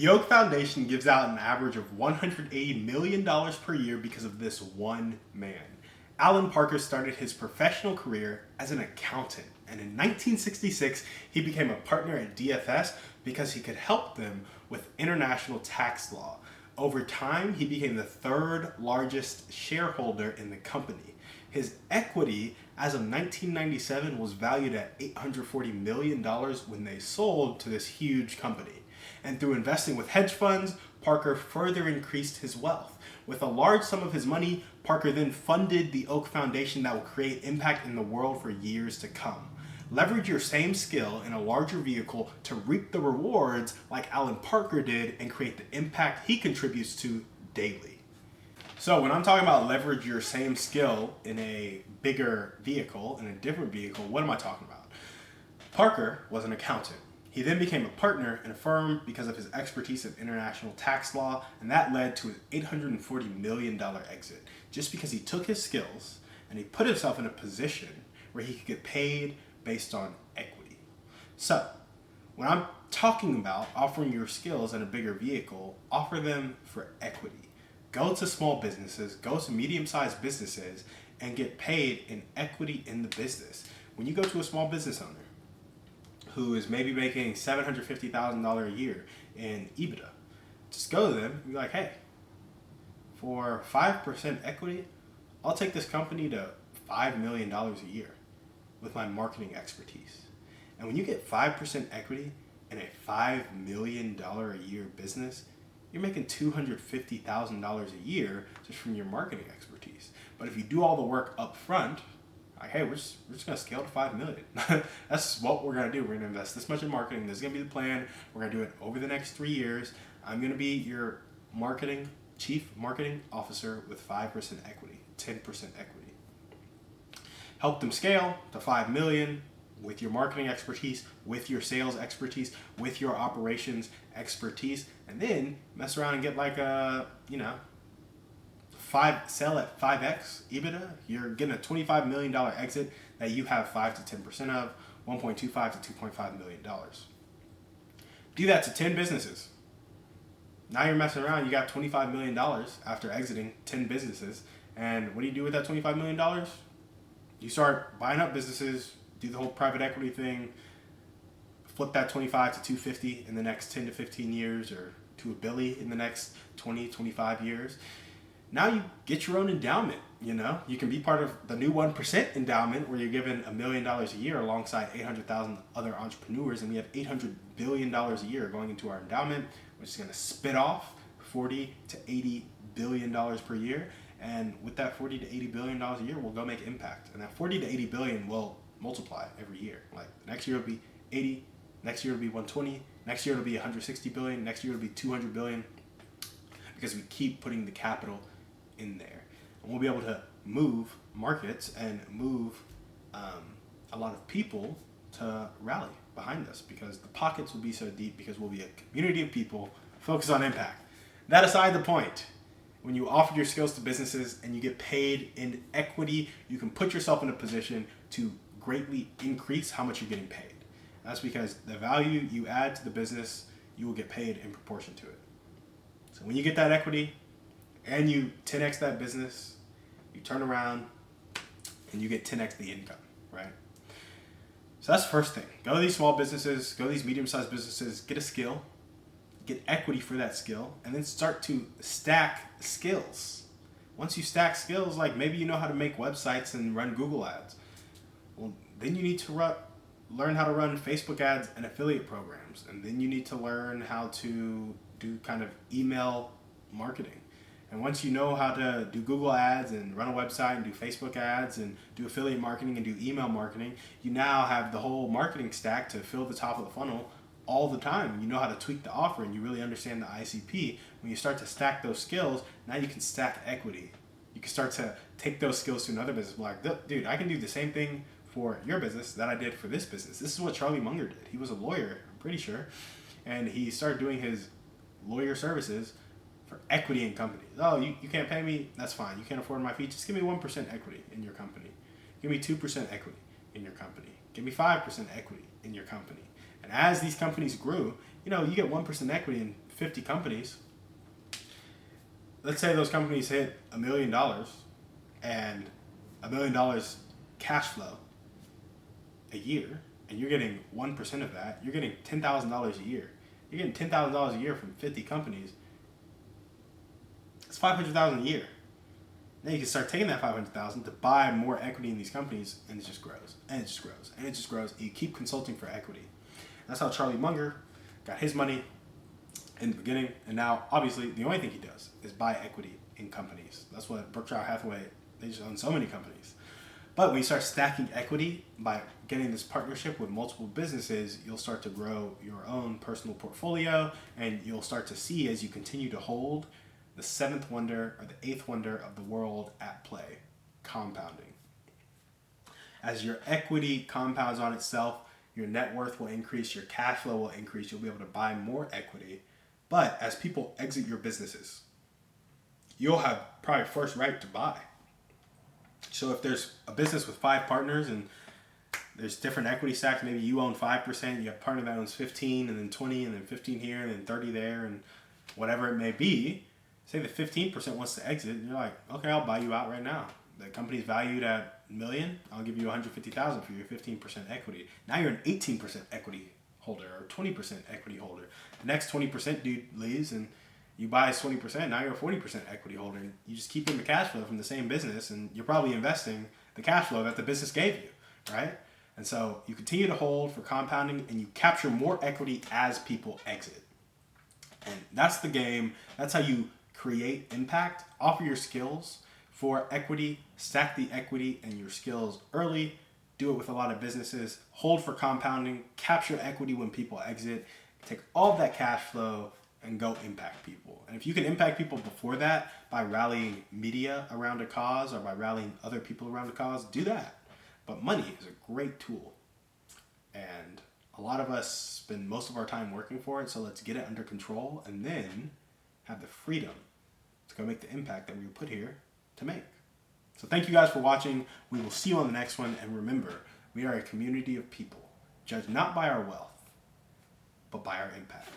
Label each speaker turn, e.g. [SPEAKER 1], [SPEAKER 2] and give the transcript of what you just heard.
[SPEAKER 1] The Oak Foundation gives out an average of $180 million per year because of this one man. Alan Parker started his professional career as an accountant, and in 1966 he became a partner at DFS because he could help them with international tax law. Over time, he became the third largest shareholder in the company. His equity as of 1997 was valued at $840 million when they sold to this huge company. And through investing with hedge funds, Parker further increased his wealth. With a large sum of his money, Parker then funded the Oak Foundation that will create impact in the world for years to come. Leverage your same skill in a larger vehicle to reap the rewards like Alan Parker did and create the impact he contributes to daily. So when I'm talking about leverage your same skill in a bigger vehicle, in a different vehicle, what am I talking about? Parker was an accountant. He then became a partner in a firm because of his expertise in international tax law, and that led to an $840 million exit, just because he took his skills and he put himself in a position where he could get paid based on equity. So, when I'm talking about offering your skills in a bigger vehicle, offer them for equity. Go to small businesses, go to medium-sized businesses, and get paid in equity in the business. When you go to a small business owner who is maybe making $750,000 a year in EBITDA, just go to them and be like, hey, for 5% equity, I'll take this company to $5 million a year with my marketing expertise. And when you get 5% equity in a $5 million a year business, you're making $250,000 a year just from your marketing expertise. But if you do all the work up front, like, hey, we're just going to scale to 5 million. That's what we're going to do. We're going to invest this much in marketing. This is going to be the plan. We're going to do it over the next 3 years. I'm going to be your chief marketing officer with 5% equity, 10% equity. Help them scale to 5 million with your marketing expertise, with your sales expertise, with your operations expertise, and then mess around and get like a, sell at 5x EBITDA, you're getting a $25 million exit that you have 5 to 10% of, $1.25 to $2.5 million. Do that to 10 businesses. Now you're messing around, you got $25 million after exiting 10 businesses. And what do you do with that $25 million? You start buying up businesses, do the whole private equity thing, flip that 25 to 250 in the next 10 to 15 years, or to a billy in the next 20, 25 years. Now you get your own endowment, You can be part of the new 1% endowment where you're given $1 million a year alongside 800,000 other entrepreneurs, and we have $800 billion a year going into our endowment, which is going to spit off $40 to $80 billion per year. And with that $40 to $80 billion a year, we'll go make impact. And that 40 to 80 billion will multiply every year. Like next year it'll be 80, next year it'll be 120, next year it'll be 160 billion, next year it'll be 200 billion, because we keep putting the capital in there. And we'll be able to move markets and move a lot of people to rally behind us, because the pockets will be so deep, because we'll be a community of people focused on impact. That aside the point, when you offer your skills to businesses and you get paid in equity, you can put yourself in a position to greatly increase how much you're getting paid. That's because the value you add to the business, you will get paid in proportion to it. So when you get that equity and you 10x that business, you turn around and you get 10x the income, right? So that's the first thing. Go to these small businesses, go to these medium-sized businesses, get a skill, get equity for that skill, and then start to stack skills. Once you stack skills, like maybe you know how to make websites and run Google ads. Well, then you need to learn how to run Facebook ads and affiliate programs. And then you need to learn how to do kind of email marketing. And once you know how to do Google ads and run a website and do Facebook ads and do affiliate marketing and do email marketing, you now have the whole marketing stack to fill the top of the funnel all the time. You know how to tweak the offer and you really understand the ICP. When you start to stack those skills, now you can stack equity. You can start to take those skills to another business. Like, dude, I can do the same thing for your business that I did for this business. This is what Charlie Munger did. He was a lawyer, I'm pretty sure. And he started doing his lawyer services for equity in companies. Oh, you can't pay me? That's fine. You can't afford my fee? Just give me 1% equity in your company. Give me 2% equity in your company. Give me 5% equity in your company. And as these companies grew, you get 1% equity in 50 companies. Let's say those companies hit $1 million and $1 million cash flow a year, and you're getting 1% of that. You're getting $10,000 a year. You're getting $10,000 a year from 50 companies. It's $500,000 a year. Then you can start taking that $500,000 to buy more equity in these companies, and it just grows, and it just grows, and it just grows. You keep consulting for equity. That's how Charlie Munger got his money in the beginning, and now obviously the only thing he does is buy equity in companies. That's what Berkshire Hathaway, they just own so many companies. But when you start stacking equity by getting this partnership with multiple businesses, you'll start to grow your own personal portfolio, and you'll start to see, as you continue to hold, the seventh wonder or the eighth wonder of the world at play, compounding. As your equity compounds on itself, your net worth will increase, your cash flow will increase, you'll be able to buy more equity. But as people exit your businesses, you'll have probably first right to buy. So if there's a business with 5 partners and there's different equity stacks, maybe you own 5%, you have a partner that owns 15, and then 20, and then 15 here, and then 30 there, and whatever it may be. Say the 15% wants to exit, and you're like, okay, I'll buy you out right now. The company's valued at $1 million. I'll give you $150,000 for your 15% equity. Now you're an 18% equity holder or 20% equity holder. The next 20% dude leaves, and you buy 20%. Now you're a 40% equity holder. You just keep in the cash flow from the same business, and you're probably investing the cash flow that the business gave you, right? And so you continue to hold for compounding, and you capture more equity as people exit. And that's the game. That's how you create impact. Offer your skills for equity, stack the equity and your skills early, do it with a lot of businesses, hold for compounding, capture equity when people exit, take all of that cash flow and go impact people. And if you can impact people before that by rallying media around a cause or by rallying other people around a cause, do that. But money is a great tool. And a lot of us spend most of our time working for it, so let's get it under control and then have the freedom to go make the impact that we were put here to make. So thank you guys for watching. We will see you on the next one. And remember, we are a community of people, judged not by our wealth, but by our impact.